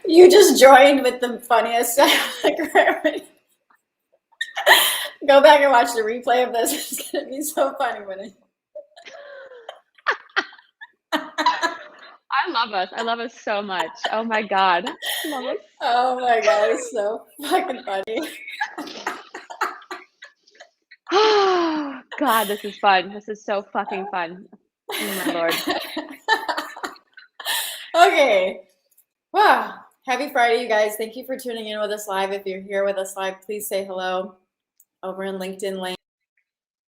You just joined with the funniest. Go back and watch the replay of this. It's gonna be so funny when it. I love us. I love us so much. Oh my God. Love us. Oh my God, it's so fucking funny. Oh God, this is fun. This is so fucking fun. Oh my Lord. Okay. Wow. Happy Friday, you guys. Thank you for tuning in with us live. If you're here with us live, please say hello over in LinkedIn land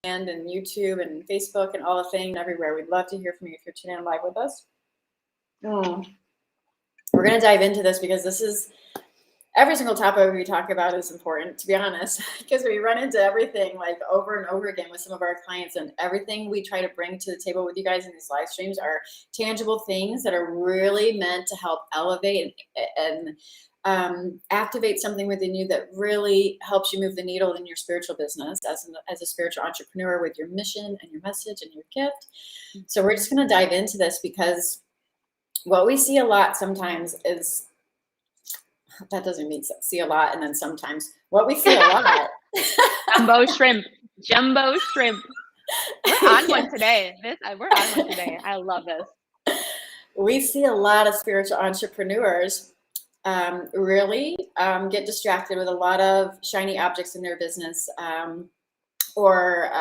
and YouTube and Facebook and all the things everywhere. We'd love to hear from you if you're tuning in live with us. We're going to dive into this because this is every single topic we talk about is important, to be honest, because we run into everything like over and over again with some of our clients, and everything we try to bring to the table with you guys in these live streams are tangible things that are really meant to help elevate and activate something within you that really helps you move the needle in your spiritual business as a spiritual entrepreneur with your mission and your message and your gift. So we're just going to dive into this because what we see a lot sometimes is, that doesn't mean see a lot, and then sometimes what we see a lot. Jumbo shrimp. Jumbo shrimp. We're on one today. We're on one today. I love this. We see a lot of spiritual entrepreneurs really get distracted with a lot of shiny objects in their business, or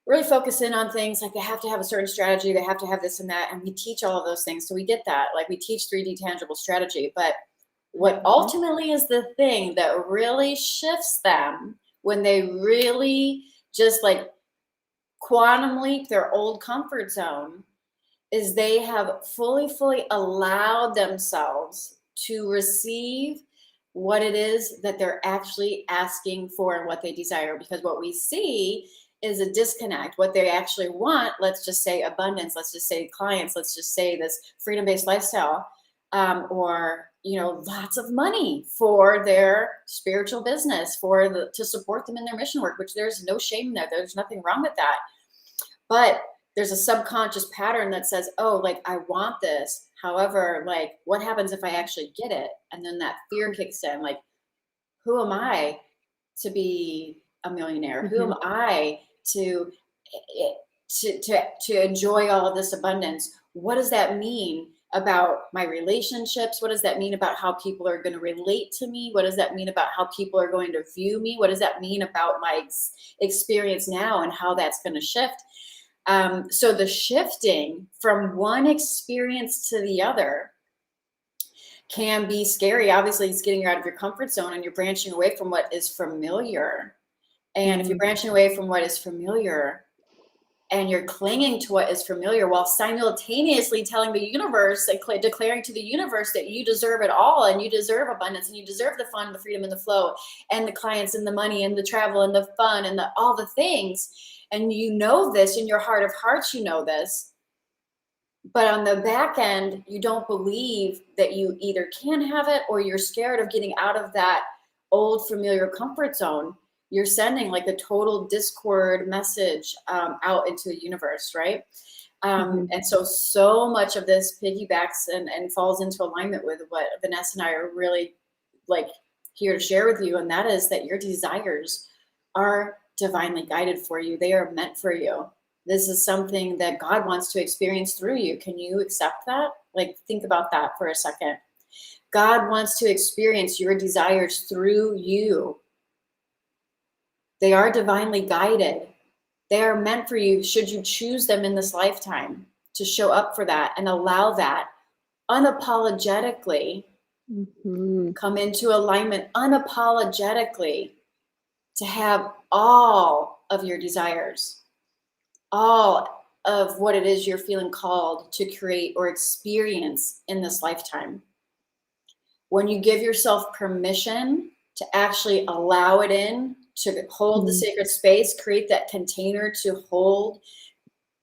really focus in on things like they have to have a certain strategy, they have to have this and that, and we teach all of those things. So we get that, like we teach 3D tangible strategy, but what ultimately is the thing that really shifts them when they really just like quantum leap their old comfort zone is they have fully allowed themselves to receive what it is that they're actually asking for and what they desire. Because what we see is a disconnect. What they actually want, let's just say abundance, let's just say clients, let's just say this freedom-based lifestyle, or lots of money for their spiritual business, to support them in their mission work, which there's no shame there. There's nothing wrong with that. But there's a subconscious pattern that says, oh, like I want this. However, like what happens if I actually get it? And then that fear kicks in, like, who am I to be a millionaire? Mm-hmm. Who am I to enjoy all of this abundance? What does that mean about my relationships? What does that mean about how people are going to relate to me? What does that mean about how people are going to view me? What does that mean about my experience now and how that's going to shift? So the shifting from one experience to the other can be scary. Obviously, it's getting you out of your comfort zone and you're branching away from what is familiar. And if you're branching away from what is familiar and you're clinging to what is familiar while simultaneously telling the universe, like declaring to the universe that you deserve it all and you deserve abundance and you deserve the fun, the freedom, and the flow and the clients and the money and the travel and the fun and all the things. And you know this in your heart of hearts, you know this. But on the back end, you don't believe that you either can have it or you're scared of getting out of that old familiar comfort zone. You're sending like a total discord message out into the universe, right? And so much of this piggybacks and falls into alignment with what Vanessa and I are really like here to share with you. And that is that your desires are divinely guided for you. They are meant for you. This is something that God wants to experience through you. Can you accept that? Like, think about that for a second. God wants to experience your desires through you. They are divinely guided. They are meant for you, should you choose them in this lifetime, to show up for that and allow that unapologetically come into alignment, unapologetically, to have all of your desires, all of what it is you're feeling called to create or experience in this lifetime. When you give yourself permission to actually allow it in, to hold the sacred space, create that container to hold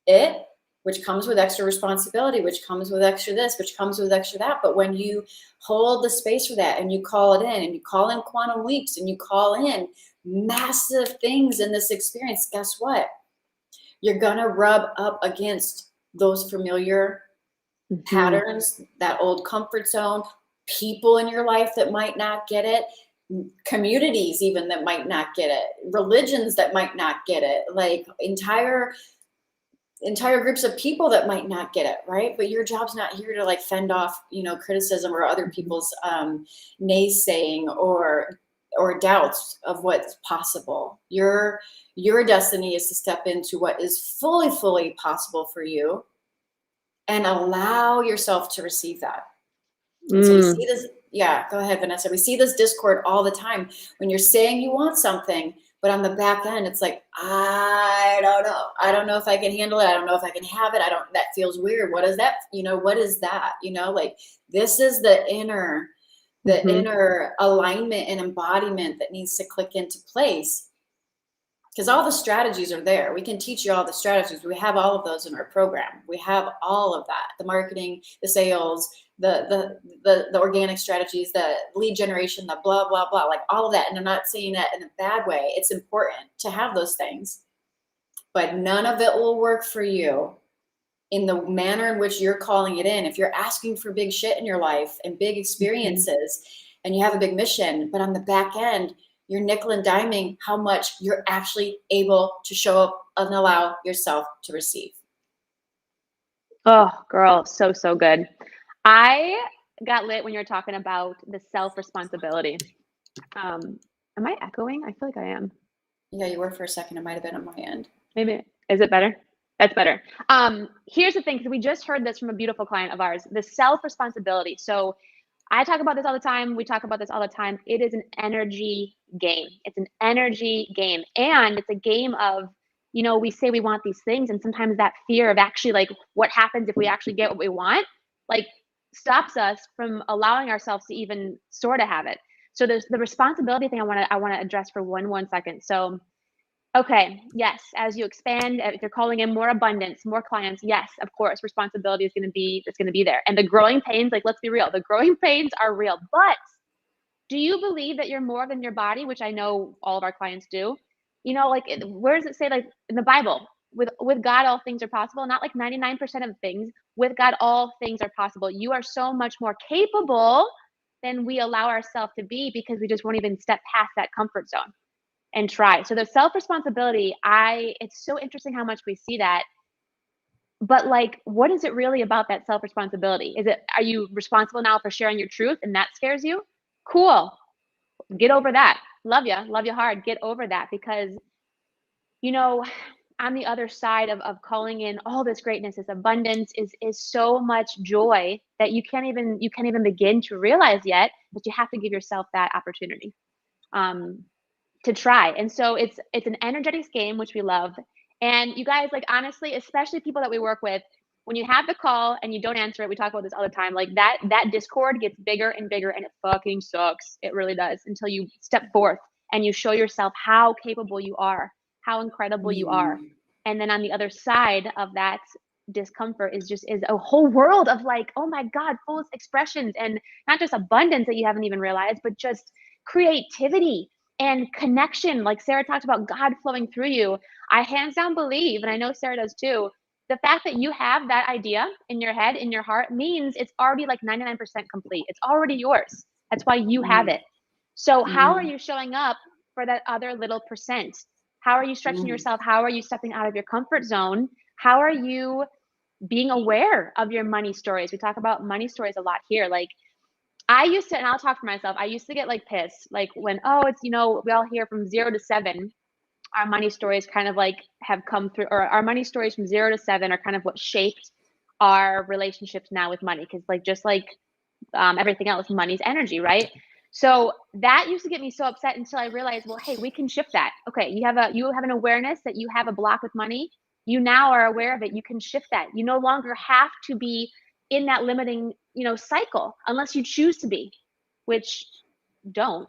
it, which comes with extra responsibility, which comes with extra this, which comes with extra that. But when you hold the space for that and you call it in and you call in quantum leaps and you call in massive things in this experience, guess what? You're going to rub up against those familiar patterns, that old comfort zone, people in your life that might not get it, communities even that might not get it, religions that might not get it, like entire groups of people that might not get it, right? But your job's not here to like fend off, criticism or other people's naysaying or doubts of what's possible. Your destiny is to step into what is fully possible for you and allow yourself to receive that. And so we see this, yeah, go ahead, Vanessa. We see this discord all the time when you're saying you want something, but on the back end, it's like, I don't know. I don't know if I can handle it. I don't know if I can have it. That feels weird. What is that? What is that? Like this is the inner alignment and embodiment that needs to click into place. Because all the strategies are there. We can teach you all the strategies. We have all of those in our program. We have all of that, the marketing, the sales, the organic strategies, the lead generation, the blah, blah, blah, like all of that. And I'm not saying that in a bad way. It's important to have those things, but none of it will work for you in the manner in which you're calling it in. If you're asking for big shit in your life and big experiences and you have a big mission, but on the back end, you're nickel and diming how much you're actually able to show up and allow yourself to receive. Oh, girl, so good. I got lit when you were talking about the self-responsibility. Am I echoing? I feel like I am. Yeah, you were for a second. It might have been on my end. Maybe. Is it better? That's better. Here's the thing, because we just heard this from a beautiful client of ours, the self-responsibility. So I talk about this all the time. We talk about this all the time. It is an energy game. It's an energy game. And it's a game of, we say we want these things. And sometimes that fear of actually like what happens if we actually get what we want, like stops us from allowing ourselves to even sort of have it. So there's the responsibility thing I want to address for one second. So okay, yes, as you expand, if you're calling in more abundance, more clients, yes, of course, responsibility is going to be there. And the growing pains, like, let's be real, the growing pains are real. But do you believe that you're more than your body, which I know all of our clients do? Like, where does it say, like, in the Bible, with God, all things are possible? Not like 99% of things. With God, all things are possible. You are so much more capable than we allow ourselves to be because we just won't even step past that comfort zone and try. So the self-responsibility, it's so interesting how much we see that. But like, what is it really about that self-responsibility? Are you responsible now for sharing your truth and that scares you? Cool. Get over that. Love you hard. Get over that because, on the other side of calling in all this greatness, this abundance is so much joy that you can't even begin to realize yet, but you have to give yourself that opportunity. To try. And so it's an energetics game, which we love. And you guys, like, honestly, especially people that we work with, when you have the call and you don't answer it, we talk about this all the time, like that discord gets bigger and bigger and it fucking sucks. It really does, until you step forth and you show yourself how capable you are, how incredible you are. And then on the other side of that discomfort is a whole world of like, oh my God, full expressions, and not just abundance that you haven't even realized, but just creativity and connection. Like Sarah talked about God flowing through you. I hands down believe, and I know Sarah does too, the fact that you have that idea in your head, in your heart, means it's already like 99% complete. It's already yours. That's why you have it. So how are you showing up for that other little percent? How are you stretching yourself? How are you stepping out of your comfort zone? How are you being aware of your money stories? We talk about money stories a lot here. Like, I used to, and I'll talk for myself, I used to get like pissed, like when, it's, we all hear from 0 to 7, our money stories kind of like have come through, or our money stories from 0 to 7 are kind of what shaped our relationships now with money. Cause like, just like everything else, money's energy, right? So that used to get me so upset until I realized, well, hey, we can shift that. Okay, you have an awareness that you have a block with money. You now are aware of it. You can shift that. You no longer have to be in that limiting, cycle unless you choose to be, which don't,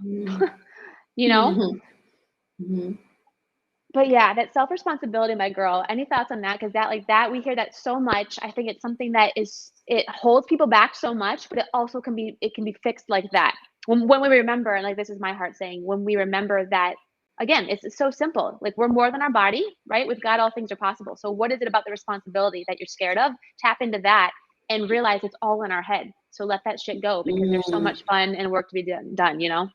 But yeah, that self-responsibility, my girl, any thoughts on that? Cause that, we hear that so much. I think it's something that it holds people back so much, but it also can be fixed like that. When we remember, and like, this is my heart saying, when we remember that, again, it's so simple. Like, we're more than our body, right? With God, all things are possible. So what is it about the responsibility that you're scared of? Tap into that and realize it's all in our head. So let that shit go because there's so Mm, much fun and work to be done, you know?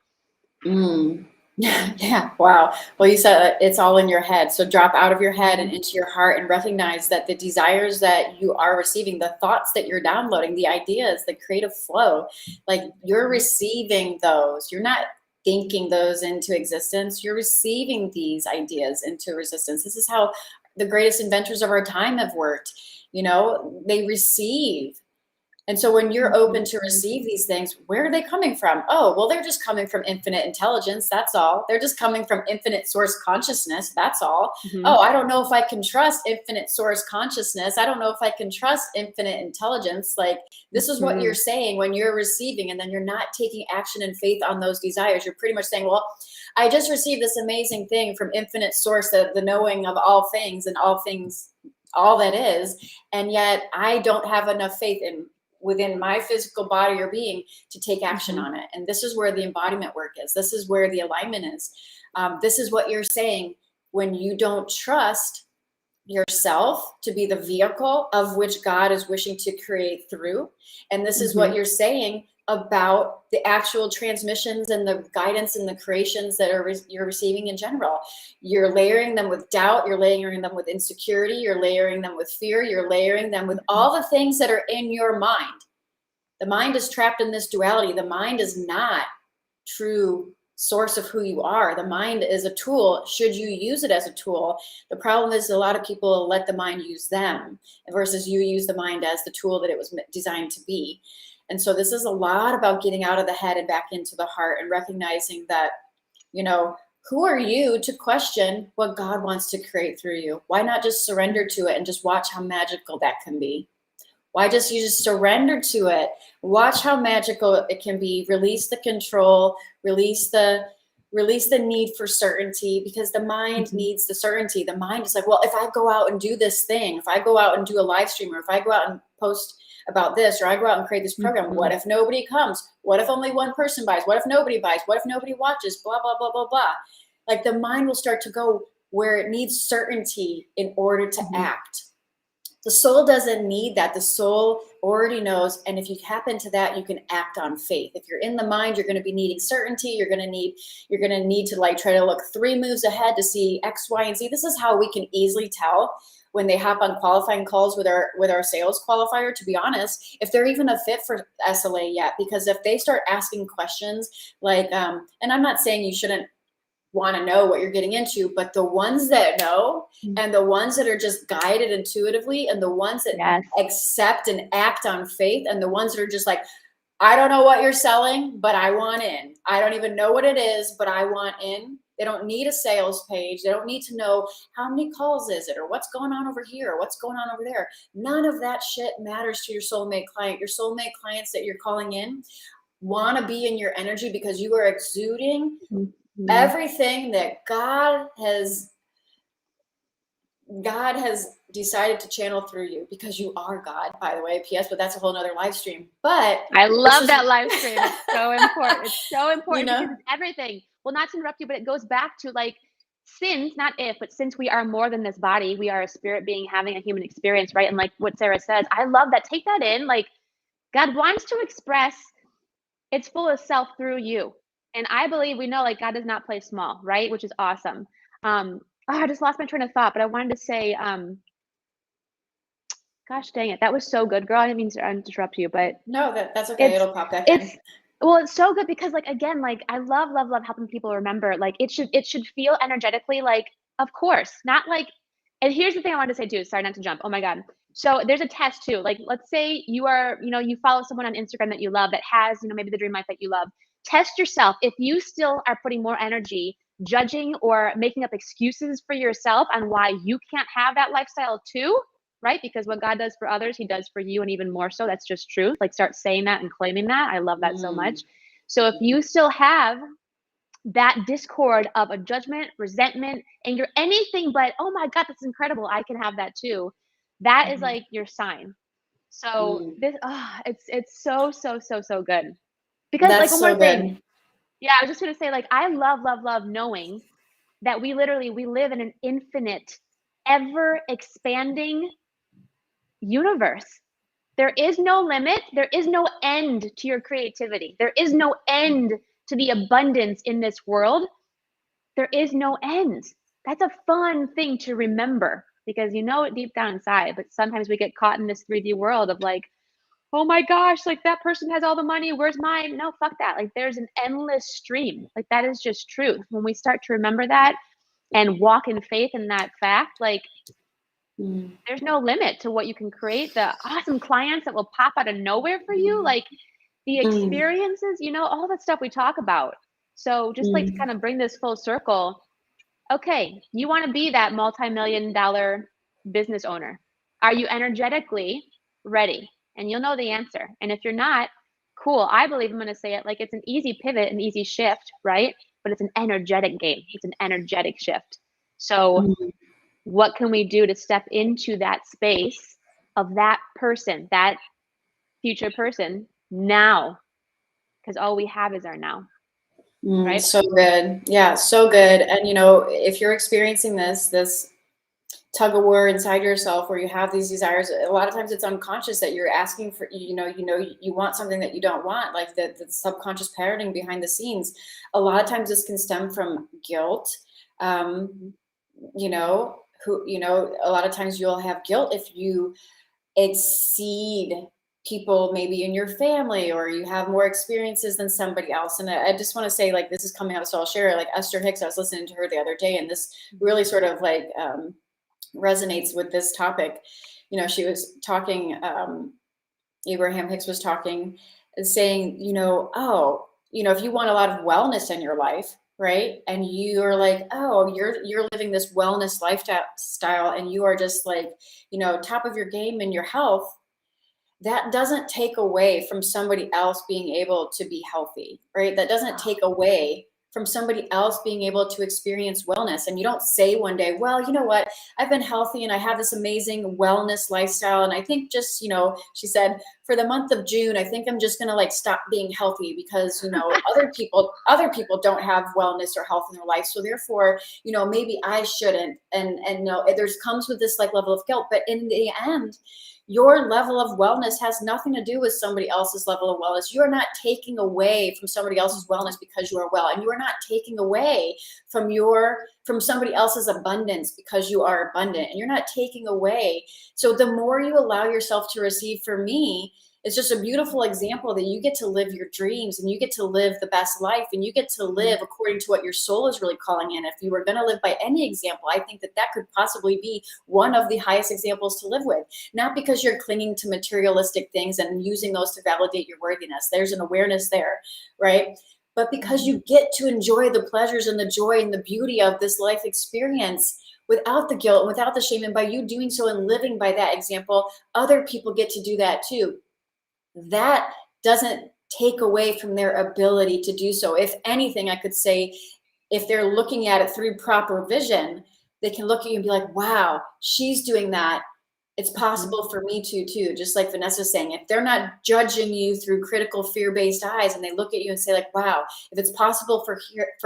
mm. Yeah. Wow. Well, you said it's all in your head. So drop out of your head and Mhm. into your heart and recognize that the desires that you are receiving, the thoughts that you're downloading, the ideas, the creative flow, like you're Mhm. receiving those. You're not thinking those into existence. You're receiving these ideas into resistance. This is how the greatest inventors of our time have worked. You know, they receive. And so when you're open to Mhm. receive these things, where are they coming from? Oh, well, they're just coming from infinite intelligence. That's all. They're just coming from infinite source consciousness. That's all. Mhm. Oh, I don't know if I can trust infinite source consciousness. I don't know if I can trust infinite intelligence. Like, this is what you're Mhm. saying when you're receiving, and then you're not taking action and faith on those desires. You're pretty much saying, well, I just received this amazing thing from infinite source, the knowing of all things and all things, all that is. And yet I don't have enough faith in within my physical body or being to take action Mhm. on it. And this is where the embodiment work is. This is where the alignment is. This is what you're saying when you don't trust yourself to be the vehicle of which God is wishing to create through. And this is what Mhm. you're saying about the actual transmissions and the guidance and the creations that you're receiving in general. You're layering them with doubt, you're layering them with insecurity, you're layering them with fear, you're layering them with Mhm. all the things that are in your mind. The mind is trapped in this duality. The mind is not true source of who you are. The mind is a tool should you use it as a tool. The problem is a lot of people let the mind use them versus you use the mind as the tool that it was designed to be. And so this is a lot about getting out of the head and back into the heart and recognizing that, you know, who are you to question what God wants to create through you? Why not just surrender to it and just watch how magical that can be? Why just you just surrender to it? Watch how magical it can be. Release the control, release the need for certainty, because the mind Mhm. needs the certainty. The mind is like, well, if I go out and do this thing, if I go out and do a live stream, or if I go out and post about this, or I go out and create this program, what Mhm. if nobody comes? What if only one person buys? What if nobody buys? What if nobody watches? Blah, blah, blah, blah, blah. Like the mind will start to go where it needs certainty in order to Mhm. act. The soul doesn't need that. The soul already knows. And if you tap into that, you can act on faith. If you're in the mind, you're going to be needing certainty. You're going to need to like try to look 3 moves ahead to see X, Y, and Z. This is how we can easily tell when they hop on qualifying calls with our sales qualifier, to be honest, if they're even a fit for SLA yet. Because if they start asking questions like, and I'm not saying you shouldn't want to know what you're getting into, but the ones that know, Mhm. and the ones that are just guided intuitively, and the ones that Yes. accept and act on faith, and the ones that are just like, I don't know what you're selling, but I want in. I don't even know what it is, but I want in. They don't need a sales page. They don't need to know how many calls is it, or what's going on over here, or what's going on over there. None of that shit matters to your soulmate client. Your soulmate clients that you're calling in want to be in your energy because you are exuding Mhm. everything that God has decided to channel through you, because you are God, by the way, PS, but that's a whole nother live stream. But I this love is, that live stream. It's so important. It's so you important because know, it's everything. Well, not to interrupt you, but it goes back to like since, not if, but since we are more than this body, we are a spirit being having a human experience, right? And like what Sarah says, I love that. Take that in. Like God wants to express its fullest self through you. And I believe we know like God does not play small, right? Which is awesome. I just lost my train of thought, but I wanted to say, gosh dang it, that was so good, girl. I didn't mean to interrupt you, but no, that's okay. it's It'll pop back it's in. well, it's so good because, like, again, like, I love, love, love helping people remember, like, it should feel energetically like, of course, not like and here's the thing I wanted to say too, sorry not to jump. Oh my god. So, there's a test too, like, let's say you are you follow someone on Instagram that you love that has, maybe the dream life that you love. Test yourself. If you still are putting more energy judging or making up excuses for yourself on why you can't have that lifestyle too, right? Because what God does for others, He does for you, and even more so. That's just truth. Like, start saying that and claiming that. I love that so much. Mm, So, if mhm, you still have that discord of a judgment, resentment, anger, anything but, oh my God, that's incredible. I can have that too. That is mhm, like your sign. So mm. this, it's so so so so good. Because like That's one more so thing, good. yeah, I was just gonna say like I love love love knowing that we live in an infinite, ever expanding universe. There is no limit. There is no end to your creativity. There is no end to the abundance in this world. There is no end. That's a fun thing to remember, because you know it deep down inside, but sometimes we get caught in this 3D world of like, oh my gosh, like that person has all the money, where's mine? No, fuck that. Like there's an endless stream. Like that is just truth. When we start to remember that and walk in faith in that fact, like there's no limit to what you can create. The awesome clients that will pop out of nowhere for you, like the experiences, you know, all that stuff we talk about. So just like to kind of bring this full circle, okay, you want to be that multi-million-dollar business owner. Are you energetically ready? And you'll know the answer. And if you're not, cool. I believe I'm going to say it like it's an easy pivot, an easy shift, right? But it's an energetic game. It's an energetic shift. So what can we do to step into that space of that person, that future person now? Because all we have is our now. Right? So good. Yeah, so good. And you know, if you're experiencing this tug of war inside yourself where you have these desires, a lot of times it's unconscious that you're asking for, you want something that you don't want, like the subconscious patterning behind the scenes. A lot of times this can stem from guilt. A lot of times you'll have guilt if you exceed people maybe in your family, or you have more experiences than somebody else. And I just want to say, like, this is coming up, so I'll share it. Like Esther Hicks, I was listening to her the other day, and this really sort of like resonates with this topic. You know, she was talking, Abraham Hicks was talking and saying, if you want a lot of wellness in your life, right? And you're like, oh, you're living this wellness lifestyle, and you are just like, top of your game in your health. That doesn't take away from somebody else being able to be healthy, right? That doesn't take away from somebody else being able to experience wellness. And you don't say one day, well, you know what, I've been healthy and I have this amazing wellness lifestyle. And I think just, she said, for the month of June, I think I'm just going to like stop being healthy because, other people don't have wellness or health in their life. So therefore, maybe I shouldn't. And no, there's comes with this like level of guilt, but in the end, your level of wellness has nothing to do with somebody else's level of wellness. You are not taking away from somebody else's wellness because you are well, and you are not taking away from somebody else's abundance because you are abundant, and you're not taking away. So the more you allow yourself to receive, for me, it's just a beautiful example that you get to live your dreams, and you get to live the best life, and you get to live according to what your soul is really calling in. If you were going to live by any example, I think that could possibly be one of the highest examples to live with. Not because you're clinging to materialistic things and using those to validate your worthiness. There's an awareness there, right? But because you get to enjoy the pleasures and the joy and the beauty of this life experience without the guilt, without the shame. And by you doing so and living by that example, other people get to do that too. That doesn't take away from their ability to do so. If anything, I could say, if they're looking at it through proper vision, they can look at you and be like, wow, she's doing that. It's possible for me to too. Just like Vanessa's saying, if they're not judging you through critical fear-based eyes, and they look at you and say like, wow, if it's possible for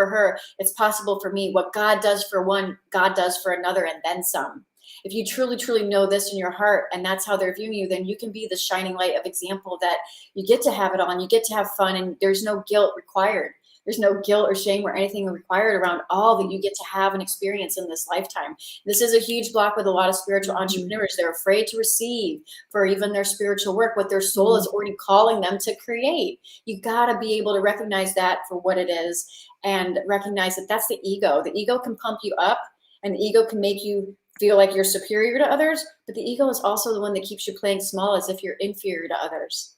her, it's possible for me. What God does for one, God does for another, and then some. If you truly, truly know this in your heart, and that's how they're viewing you, then you can be the shining light of example that you get to have it all, and you get to have fun, and there's no guilt required. There's no guilt or shame or anything required around all that you get to have and experience in this lifetime. This is a huge block with a lot of spiritual entrepreneurs. They're afraid to receive for even their spiritual work, what their soul is already calling them to create. You got to be able to recognize that for what it is, and recognize that that's the ego. The ego can pump you up, and the ego can make you feel like you're superior to others, but the ego is also the one that keeps you playing small as if you're inferior to others,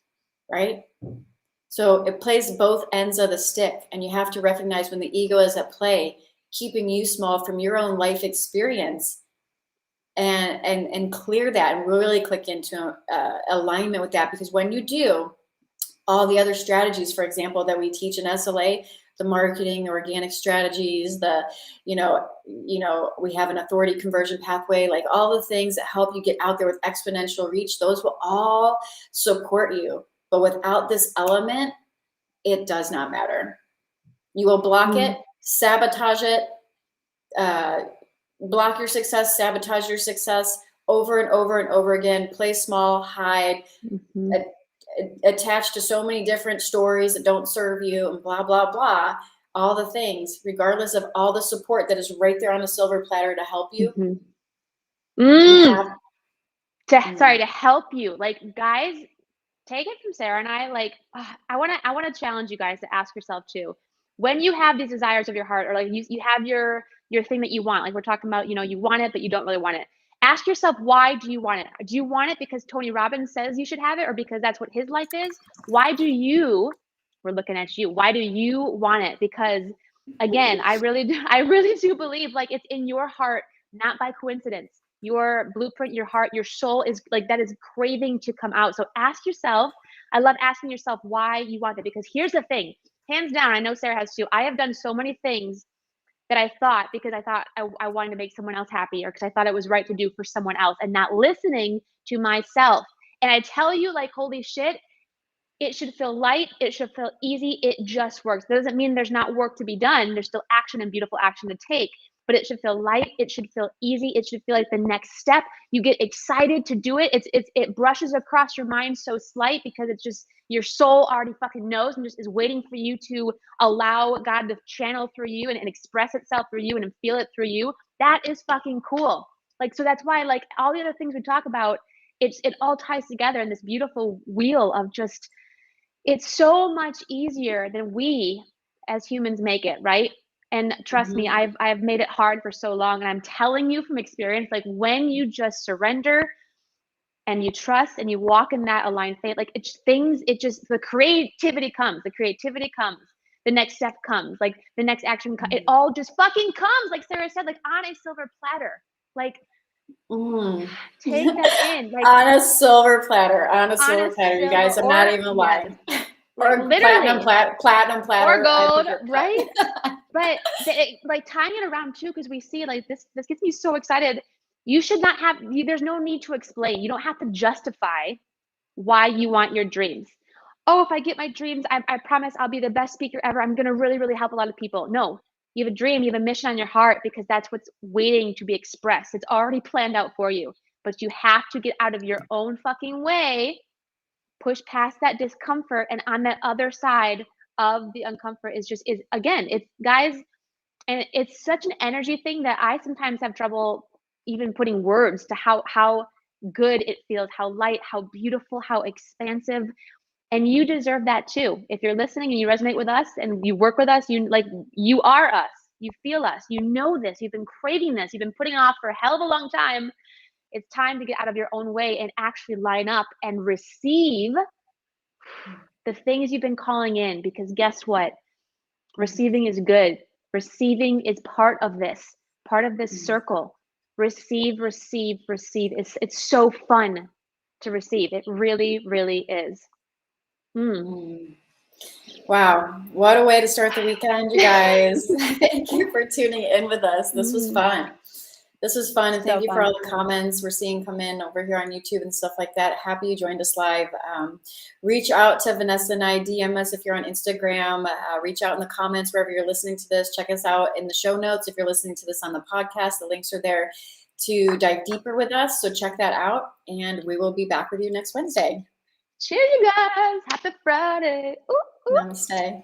right? So it plays both ends of the stick, and you have to recognize when the ego is at play, keeping you small from your own life experience, and clear that and really click into alignment with that. Because when you do, all the other strategies, for example, that we teach in SLA, the marketing, the organic strategies, we have an authority conversion pathway, like all the things that help you get out there with exponential reach, those will all support you. But without this element, it does not matter. You will block it, sabotage it, block your success, sabotage your success, over and over and over again, play small, hide, Mm-hmm. attached to so many different stories that don't serve you, and blah, blah, blah, all the things, regardless of all the support that is right there on a silver platter to help you. Mm-hmm. You have To help you. Like, guys, take it from Sarah and I, like, I want to challenge you guys to ask yourself too, when you have these desires of your heart, or like you have your thing that you want, like we're talking about, you want it but you don't really want it. Ask yourself, why do you want it? Do you want it because Tony Robbins says you should have it, or because that's what his life is? Why do you, we're looking at you, why do you want it? Because again, I really do believe, like, it's in your heart, not by coincidence. Your blueprint, your heart, your soul is like, that is craving to come out. So ask yourself, I love asking yourself why you want it, because here's the thing, hands down, I know Sarah has too. I have done so many things that I thought, because I thought I wanted to make someone else happy, or because I thought it was right to do for someone else, and not listening to myself. And I tell you, like, holy shit, it should feel light. It should feel easy. It just works. That doesn't mean there's not work to be done. There's still action and beautiful action to take, but it should feel light. It should feel easy. It should feel like the next step. You get excited to do it. It brushes across your mind so slight, because it's just, your soul already fucking knows and just is waiting for you to allow God to channel through you and express itself through you and feel it through you. That is fucking cool. Like, so that's why, like, all the other things we talk about, it all ties together in this beautiful wheel of just, it's so much easier than we as humans make it, right? And trust me, I've made it hard for so long, and I'm telling you from experience, like, when you just surrender and you trust and you walk in that aligned faith, like, the creativity comes, the next step comes, like the next action, it all just fucking comes, like Sarah said, like on a silver platter. Like, take that in, like, on a silver platter, you guys. I'm not even lying. Yes, Or literally, platinum platter, or gold, right? But like, tying it around too, because we see, like, this gets me so excited. You should not have, there's no need to explain. You don't have to justify why you want your dreams. Oh, if I get my dreams, I promise I'll be the best speaker ever. I'm going to really, really help a lot of people. No, you have a dream, you have a mission on your heart, because that's what's waiting to be expressed. It's already planned out for you, but you have to get out of your own fucking way, push past that discomfort, and on that other side of the uncomfort is again, it's, guys, and it's such an energy thing that I sometimes have trouble even putting words to how good it feels, how light, how beautiful, how expansive. And you deserve that too. If you're listening and you resonate with us and you work with us, you are us, you feel us, you know this, you've been craving this, you've been putting off for a hell of a long time. It's time to get out of your own way and actually line up and receive the things you've been calling in, because guess what? Receiving is good. Receiving is part of this circle. Receive, receive, receive. It's so fun to receive. It really, really is. Wow, what a way to start the weekend, you guys. Thank you for tuning in with us. This was fun. And thank you for all the comments we're seeing come in over here on YouTube and stuff like that. Happy you joined us live. Reach out to Vanessa and I, DM us if you're on Instagram. Reach out in the comments wherever you're listening to this. Check us out in the show notes if you're listening to this on the podcast. The links are there to dive deeper with us, so check that out, and we will be back with you next Wednesday. Cheers, you guys. Happy Friday. Ooh, ooh. Namaste.